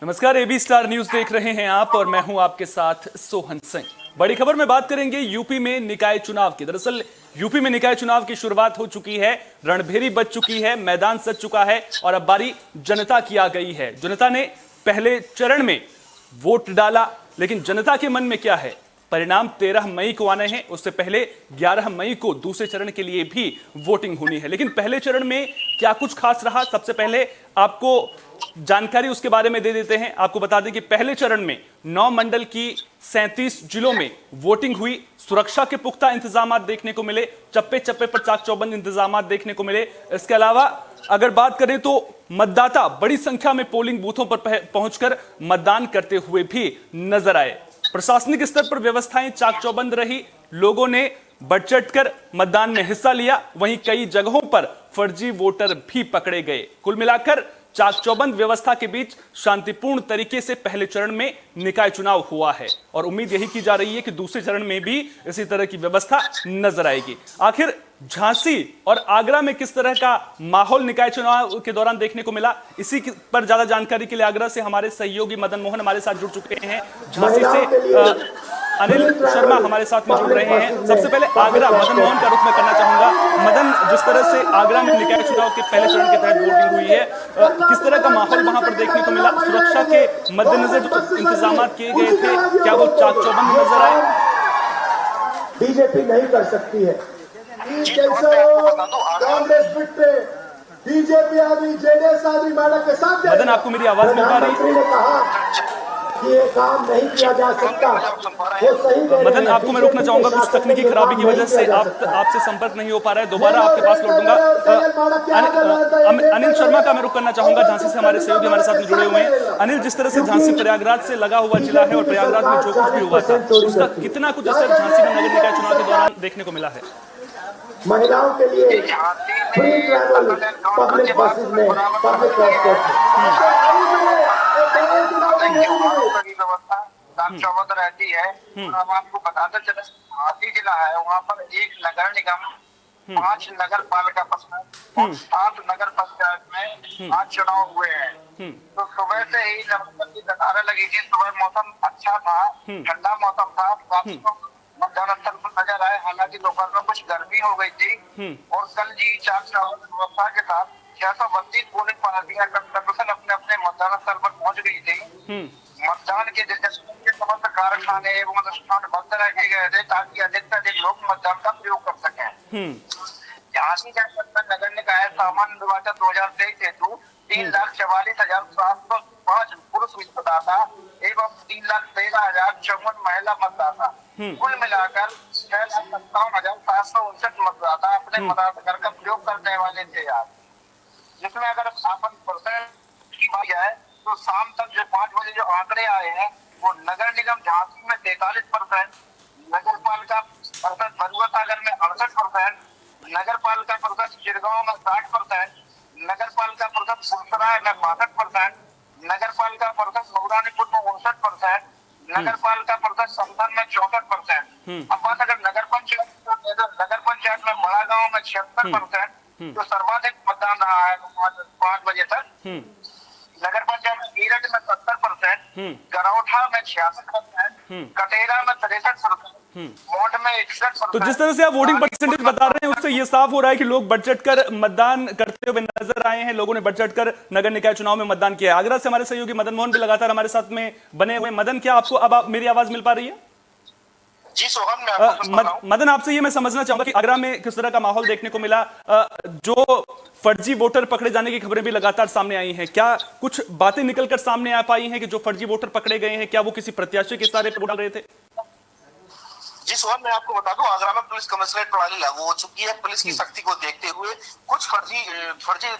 नमस्कार, AB star news देख रहे हैं आप और मैं हूं आपके साथ सोहन सिंह। बड़ी खबर में बात करेंगे यूपी में निकाय चुनाव की। दरअसल यूपी में निकाय चुनाव की शुरुआत हो चुकी है, रणभेरी बज चुकी है, मैदान सज चुका है और अब बारी जनता की आ गई है। जनता ने पहले चरण में वोट डाला, लेकिन जनता के मन में क्या है? परिणाम 13 मई को आने हैं, उससे पहले 11 मई को दूसरे चरण के लिए भी वोटिंग होनी है। लेकिन पहले चरण में क्या कुछ खास रहा, सबसे पहले आपको जानकारी उसके बारे में दे देते हैं। आपको बता दें कि पहले चरण में 9 मंडल की 37 जिलों में वोटिंग हुई। सुरक्षा के पुख्ता इंतजाम देखने को मिले, चप्पे चप्पे पर चाक चौबंद इंतजाम देखने को मिले। इसके अलावा अगर बात करें तो मतदाता बड़ी संख्या में पोलिंग बूथों पर पहुंचकर मतदान करते हुए भी नजर आए। प्रशासनिक स्तर पर व्यवस्थाएं चाक चौबंद रही, लोगों ने बढ़ चढ़कर मतदान में हिस्सा लिया। वहीं कई जगहों पर फर्जी वोटर भी पकड़े गए। कुल मिलाकर चाक चौबंद व्यवस्था के बीच शांतिपूर्ण तरीके से पहले चरण में निकाय चुनाव हुआ है और उम्मीद यही की जा रही है कि दूसरे चरण में भी इसी तरह की व्यवस्था नजर आएगी। आखिर झांसी और आगरा में किस तरह का माहौल निकाय चुनाव के दौरान देखने को मिला, इसी पर ज्यादा जानकारी के लिए आगरा से हमारे सहयोगी मदन मोहन हमारे साथ जुड़ चुके हैं। झांसी से अनिल शर्मा हमारे साथ में जुड़ रहे हैं। सबसे पहले आगरा, मदन मोहन का रुख मैं करना चाहूंगा। मदन, जिस तरह से आगरा में निकाय चुनाव के पहले चरण के तहत वोटिंग हुई है, किस तरह का माहौल वहां पर देखने को मिला? सुरक्षा के मद्देनजर जो इंतजाम किए गए थे, क्या वो चाक चौबंद नजर आए? बीजेपी नहीं कर सकती है। बीजेपी आदमी जेडीएस आदमी मैडम के साथ। मदन, आपको मेरी आवाज मिल पा रही है? कि ये काम नहीं किया जा सकता, वो सही। मदन, आपको मैं रोकना चाहूंगा, कुछ तकनीकी खराबी की वजह से आपसे संपर्क नहीं हो पा रहा है। दोबारा आपके पास लौटूंगा। अनिल शर्मा का मैं रुख करना चाहूंगा, झांसी से हमारे सहयोगी हमारे साथ में जुड़े हुए हैं। अनिल, जिस तरह से झांसी प्रयागराज से लगा हुआ जिला है और प्रयागराज में जो कुछ भी हुआ था, उसका कितना कुछ असर झांसी में नगर निकाय चुनाव के दौरान देखने को मिला है? महिलाओं के लिए फ्री ट्रैवल पब्लिक बसेस में, पब्लिक ट्रांसपोर्ट चौबंद रहती है। अब आपको बताते चले, झांसी जिला है, वहाँ पर एक नगर निगम, 5 नगर पालिका परिषद और 7 नगर पंचायत में आज चुनाव हुए हैं। तो सुबह से ही लगभग की कतारें लगी थी। सुबह मौसम अच्छा था, ठंडा मौसम था, मतदान स्थल पर नजर आए। हालांकि दोपहर में कुछ गर्मी हो गई थी और कल जी चाक चौबंद व्यवस्था के साथ 632 पोलिंग पार्टियां अपने अपने मतदान स्थल पर पहुंच गई थी। मतदान के दिलचस्पी के समस्त कारखाने एवं अनुष्ठान बंद रखे गए थे ताकि अधिक से अधिक लोग मतदान का प्रयोग कर सकें। झांसी जनपद में नगर निकाय सामान्य निर्वाचन 2023 हेतु 3,44,705 पुरुष मतदाता एवं 3,13,054 महिला मतदाता, कुल मिलाकर 6,57,759 मतदाता अपने मताधिकार का प्रयोग करने वाले थे यार। जिसमें अगर अपन परसेंट की बात है तो शाम तक जो 5 बजे जो आंकड़े आए हैं, वो नगर निगम झांसी में 43%, नगर पालिका परिषद भरुआ सागर में 68%, नगर पालिका परिषद चिरगांव में 60%, नगर पालिका परिषद फुलसराय में 62%, नगर पालिका परिषद मऊरानीपुर में 59%, नगर पालिका परिषद समथन में 64%। अब बात अगर नगर पंचायत में बड़ा गांव में 76%, तो सर्वाधिक मतदान रहा है 5 बजे तक। नगर पंचायत मेरठ में 70%, गरौठा में 66%, कटेरा में 63%, मोट में 61%। तो जिस तरह से आप वोटिंग परसेंटेज बता रहे हैं, उससे ये साफ हो रहा है कि लोग बढ़ चढ़कर मतदान करते हुए नजर आए हैं। लोगों ने बढ़ चढ़कर नगर निकाय चुनाव में मतदान किया है। आगरा से हमारे सहयोगी मदन मोहन भी लगातार हमारे साथ में बने हुए। मदन, क्या आपको अब मेरी आवाज मिल पा रही है? जी सोहन, मैं आपको सुन रहा हूं। मदन, आपसे ये मैं समझना चाहूंगा कि आगरा में किस तरह का माहौल देखने को मिला? जो फर्जी वोटर पकड़े जाने की खबरें भी लगातार सामने आई हैं, क्या कुछ बातें निकलकर सामने आ पाई हैं कि जो फर्जी वोटर पकड़े गए हैं, क्या वो किसी प्रत्याशी के इशारे पर वोट डाल रहे थे? जी सोहन, मैं आपको बता दूं, आगरा में पुलिस कमिश्नरेट प्रणाली लागू हो चुकी है। पुलिस की सख्ती को देखते हुए कुछ फर्जी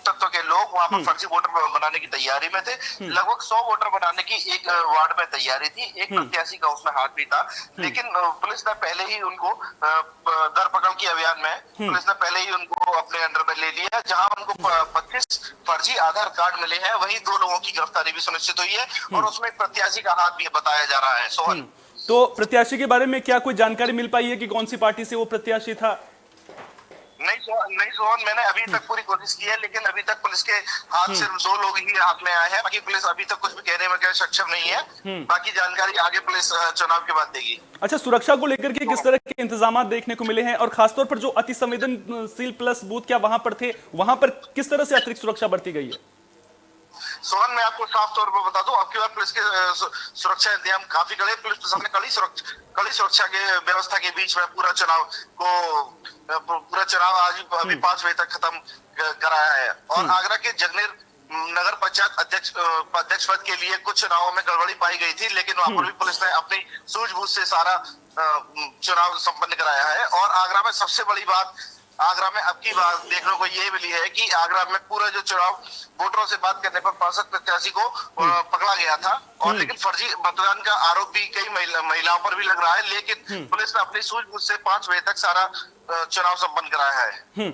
तत्व के लोग वहां पर फर्जी वोटर बनाने की तैयारी में थे। लगभग 100 वोटर बनाने की एक वार्ड में तैयारी थी। एक प्रत्याशी का उसमें हाथ भी था, लेकिन पुलिस ने पहले ही उनको दरपकड़ की अभियान में पुलिस ने पहले ही उनको अपने अंडर में ले लिया। जहां उनको 25 फर्जी आधार कार्ड मिले हैं, वही 2 लोगों की गिरफ्तारी भी सुनिश्चित हुई है और उसमें एक प्रत्याशी का हाथ भी बताया जा रहा है। सोहन, तो प्रत्याशी के बारे में क्या कोई जानकारी मिल पाई है कि कौन सी पार्टी से वो प्रत्याशी था? नहीं सोहन, मैंने अभी तक पूरी कोशिश की है, लेकिन अभी तक पुलिस के हाथ से 2 लोग ही हाथ में आए हैं। बाकी पुलिस अभी तक कुछ भी कहने में सक्षम नहीं है। बाकी जानकारी आगे पुलिस चुनाव के बाद देगी। अच्छा, सुरक्षा को लेकर के किस तरह के इंतजाम देखने को मिले हैं, और खासतौर पर जो अति संवेदनशील प्लस बूथ क्या वहां पर थे, वहां पर किस तरह से अतिरिक्त सुरक्षा बरती गई है? सोहन, मैं आपको साफ तौर पर बता दूं, अब की बार पुलिस के सुरक्षा इंतजाम काफी कड़े, पुलिस प्रशासन ने कड़ी सुरक्षा के व्यवस्था के बीच में पूरा चुनाव आज अभी 5 बजे तक खत्म कराया है। और आगरा के जगनेर नगर पंचायत अध्यक्ष पद के लिए कुछ चुनावों में गड़बड़ी पाई गई थी, लेकिन वहां पर भी पुलिस ने अपनी सूझबूझ से सारा चुनाव संपन्न कराया है। और आगरा में सबसे बड़ी बात, आगरा में अब की बात देखने को ये मिली है कि आगरा में पूरा जो चुनाव वोटरों से बात करने पर 65 प्रत्याशी को पकड़ा गया था, और लेकिन फर्जी मतदान का आरोप भी कई महिलाओं पर भी लग रहा है, लेकिन पुलिस ने अपनी सूझबूझ से 5 बजे तक सारा चुनाव संपन्न कराया है।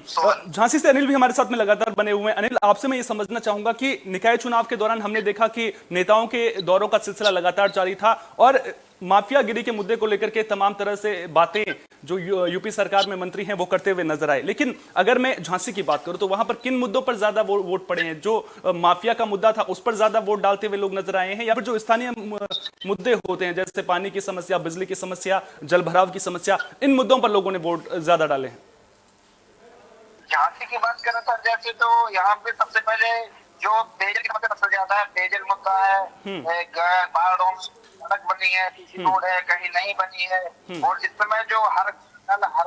झांसी से अनिल भी हमारे साथ में लगातार बने हुए हैं। अनिल, आपसे मैं ये समझना चाहूंगा कि निकाय चुनाव के दौरान हमने देखा कि नेताओं के दौरों का सिलसिला लगातार जारी था, और माफियागिरी के मुद्दे को लेकर के तमाम तरह से बातें जो यूपी सरकार में मंत्री हैं वो करते हुए नजर आए। लेकिन अगर मैं झांसी की बात करूं तो वहां पर किन मुद्दों पर ज्यादा वोट पड़े हैं? जो माफिया का मुद्दा था उस पर ज्यादा वोट डालते हुए लोग नजर आए हैं, या फिर जो स्थानीय मुद्दे होते हैं जैसे पानी की समस्या, बिजली की समस्या, जल भराव की समस्या, इन मुद्दों पर लोगों ने वोट ज्यादा डाले हैं? झांसी की बात करें तो जैसे तो यहाँ पे सबसे पहले जो पेयजल की समस्या सबसे ज्यादा है, पेयजल मुद्दा है, बाढ़, सड़क बनी है, सीसी रोड है, कहीं नहीं बनी है। और इस समय जो हर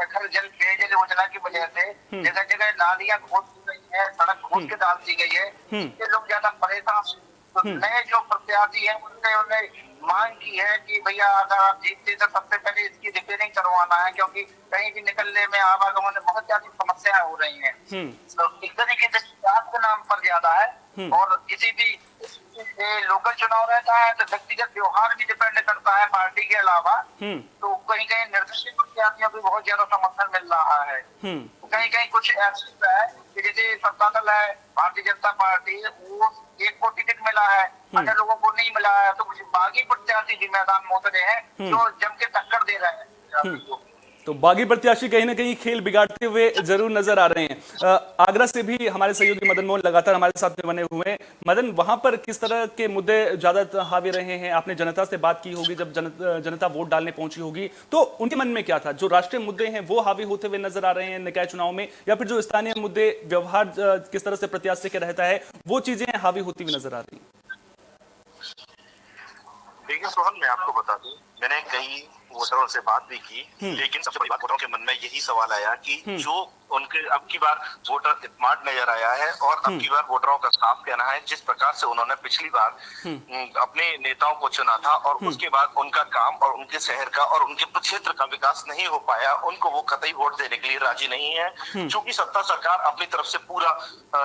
घर जल पेयजल योजना की वजह से जगह जगह नालियां खोद दी गई है, सड़क खोद के डाल दी गई है, इससे लोग ज्यादा परेशान। तो नए जो प्रत्याशी है उनसे उन्हें मांग की है कि भैया अगर आप जीतते तो सबसे पहले इसकी रिपेयरिंग करवाना है, क्योंकि कहीं भी निकलने में आवागमन में बहुत ज्यादा समस्याएं हो रही हैं। तो इस तरीके से के नाम पर ज्यादा है। और किसी भी लोकल चुनाव रहता है तो व्यक्तिगत व्यवहार भी डिपेंड करता है पार्टी के अलावा। तो कहीं कहीं निर्दलीय प्रत्याशियों को बहुत ज्यादा समर्थन मिल रहा है, कहीं कहीं कुछ ऐसा है कि जैसे सत्ता दल है भारतीय जनता पार्टी, वो एक को टिकट मिला है, अन्य लोगों को नहीं मिला है, तो कुछ बागी प्रत्याशी भी मैदान में उतरे हैं जो जम के टक्कर दे रहे हैं। तो बागी प्रत्याशी कहीं ना कहीं खेल बिगाड़ते हुए जरूर नजर आ रहे हैं। आगरा से भी हमारे सहयोगी मदन मोहन लगातार हमारे साथ में बने हुए हैं। मदन, वहां पर किस तरह के मुद्दे ज्यादा हावी रहे हैं? आपने जनता से बात की होगी, जब जनता वोट डालने पहुंची होगी तो उनके मन में क्या था? जो राष्ट्रीय मुद्दे हैं वो हावी होते हुए नजर आ रहे हैं निकाय चुनाव में, या फिर जो स्थानीय मुद्दे, व्यवहार किस तरह से प्रत्याशी के रहता है, वो चीजें हावी होती हुई नजर आ रही? देखिए सोहन, मैं आपको बता दूं, मैंने कई वोटरों से बात भी की, लेकिन सबसे बड़ी बात वोटरों के मन में यही सवाल आया कि जो उनके अब की बार वोटर स्मार्ट नजर आया है, और अब की बार वोटरों का साफ कहना है जिस प्रकार से उन्होंने पिछली बार अपने नेताओं को चुना था और उसके बाद उनका काम और उनके शहर का और उनके क्षेत्र का विकास नहीं हो पाया, उनको वो कतई वोट देने के लिए राजी नहीं है। क्योंकि सत्ता सरकार अपनी तरफ से पूरा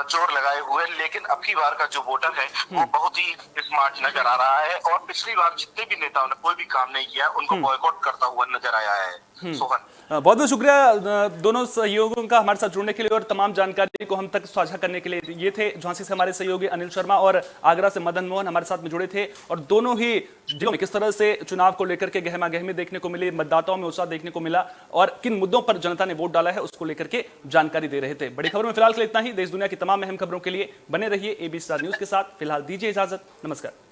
जोर लगाए हुए, लेकिन अब की बार का जो वोटर है वो बहुत ही स्मार्ट नजर आ रहा है, और पिछली बार जितने भी नेताओं ने कोई भी काम नहीं किया उनको बॉयकॉट करता हुआ नजर आया है। सोहन, बहुत बहुत शुक्रिया दोनों सहयोगियों का हमारे साथ जुड़ने के लिए और तमाम जानकारी को हम तक साझा करने के लिए। ये थे झांसी से हमारे सहयोगी अनिल शर्मा, और आगरा से मदन मोहन हमारे साथ में जुड़े थे, और दोनों ही जिलों में किस तरह से चुनाव को लेकर के गहमा गहमी देखने को मिली, मतदाताओं में उत्साह देखने को मिला, और किन मुद्दों पर जनता ने वोट डाला है उसको लेकर के जानकारी दे रहे थे। बड़ी खबरों में फिलहाल के लिए इतना ही। देश दुनिया की तमाम अहम खबरों के लिए बने रहिए ABC स्टार न्यूज के साथ। फिलहाल दीजिए इजाजत, नमस्कार।